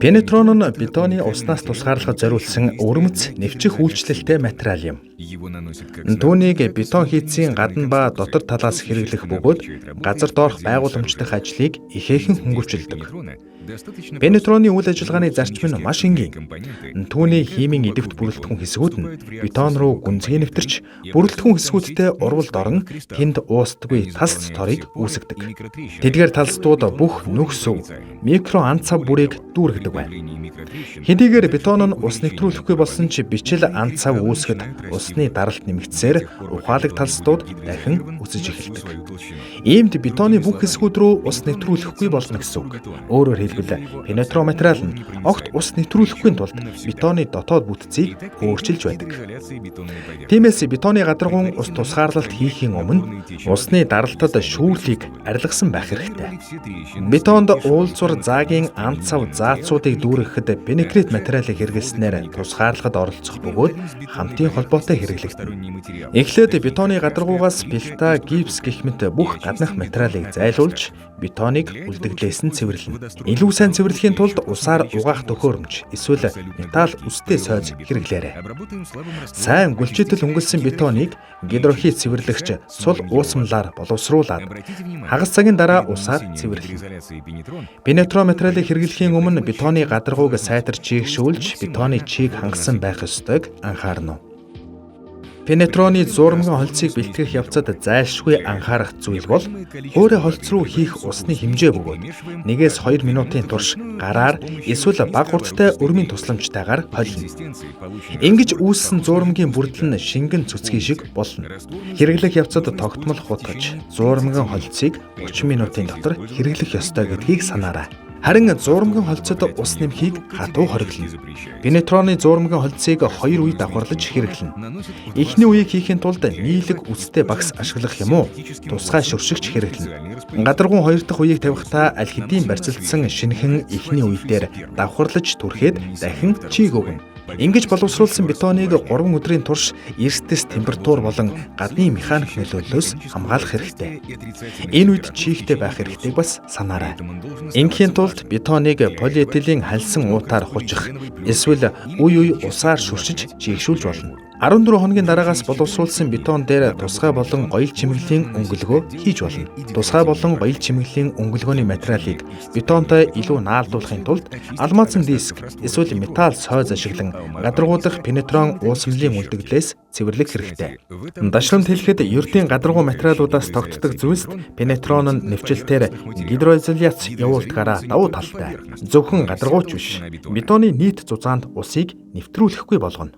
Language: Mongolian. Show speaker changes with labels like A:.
A: Пеnetrон нь бетоны уснаас тусгаарлахад зориулсан өрмөц нэвчих үйлчлэлтэй материал юм. Түүнийг бетон хийцийн гадна ба дотор талаас хэрэглэх бөгөөд газар доорх байгууламждах ажлыг ихээхэн хөнгөвчлөдөг. Пенетроны үйл ажиллагааны зарчим нь маш энгийн. Түүний химийн идэвхт бүрэлдэхүүн хэсгүүд нь бетон руу гүнзгий нэвтэрч, бүрэлдэхүүн хэсгүүдтэй урвалд орон тэнд уустдаггүй талс торыг үүсгэдэг. Тэдгээр талстууд бүх нөхс өв, микро анцав бүрийг дүүргэдэг байна. Хэдийгээр бетон нь ус нэвтрүүлэхгүй болсон ч бичил анцав үүсгэд усны даралт нэмэгдсээр ухаалаг талстууд дахин үсэж эхэлдэг. Иймд бетоны бүх хэсгүүд рүү ус нэвтрүүлэхгүй болно гэсэн үг. Өөрөөр хэлбэл пенетро материал нь огт ус нэвтрүүлэхгүй тулд бетоны дотоод бүтцийг өөрчилж байдаг. Тиймээс бетоны гадаргуун ус тусгаарлалт хийхийн өмнө усны даралтад шүүрлийг арилгасан байх хэрэгтэй. Бетонд уулзвар заагийн анцав заацуудыг дүүрэхэд пенекрет материалыг хэрэглэснээр тусгаарлахад оролцох бөгөөд хамтын холбоотой хэрэглэгдэнэ. Эхлээд бетоны гадаргуугаас плита, гипс гэх мэт бүх гаднах материалыг зайлуулж бетоныг үлдэгдлээс нь цэвэрлэнэ. Илүү сайн цэвэрлэхийн тулд усаар угаах төхөөрөмж эсвэл металл үстэй сойз хэрэглээрэй. Сайн гүлчитэл өнгөлсөн бетоныг гидрохит цэвэрлэгч сул уусамлаар боловсруулад хагас цагийн дараа усаар цэвэрлэнэ. Пенетро материалыг хэрэглэхийн өмнө бетоны гадаргууг сайтар чийгшүүлж бетоны чийг хангасан байх ёстойг анхаарна. Пенетроны зуурмган холцыг бэлтгэх явцад зайлшгүй анхаарах зүйл бол хөөрэ холц руу хийх усны хэмжээ бөгөөд 1-2 минутын турш гараар эсвэл бага хурдтай өрмийн тусламжтайгаар холино. Ингэж үүссэн зуурмгийн бүрдэл нь шингэн цөцгий шиг болно. Хэрэглэх явцад тогтмол хутгаж зуурмган холцыг 30 минутын дотор хэрэглэх ёстой гэдгийг санаарай. Харин зуурмган холцод ус нэмхийг хатуу хориглоно. Пенетроны зуурмган холцыг 2 үе давхарлаж хэрэглэнэ. Эхний үеийг хийхин тулд нийлэг үстэй багс ашиглах юм уу? Тусгай шүршигч хэрэглэнэ. Гадаргуун 2 дахь үеийг тавихтаа аль хэдийн барьцалдсан шинэхэн эхний үе дээр давхарлаж түрхээд дахин чийг өгнө. Ингэж боловсруулсан бетоныг 3 өдрийн турш эрсдэс температур болон гадны механик нөлөөллөөс хамгаалах хэрэгтэй. Энэ үед чийгтэй байх хэрэгтэйг бас санаарай. Ингийн тулд бетоныг полиэтиленийн хальсан уутаар хучих эсвэл үе усаар шүршиж чийгшүүлж болно. 14 хоногийн дараагаас боловсруулсан бетон дээр тусгай болон гоёл чимэглэлийн өнгөлгөө хийж болно. Тусгай болон гоёл чимэглэлийн өнгөлгөөний материалыг бетонтой илүү наалдуулахын тулд алмазын диск эсвэл металл сойз ашиглан гадаргуудах пенетрон уусамлын үлдэгдлээс цэвэрлэх хэрэгтэй. Дашрамт хэлэхэд ердийн гадаргуу материалуудаас тогтдог зүйлс пенетрон нь нэвчлэлтээр гидроизоляц явуулдгаараа давуу талтай. Зөвхөн гадаргууч биш, бетоны нийт зузаанд усыг нэвтрүүлэхгүй болгоно.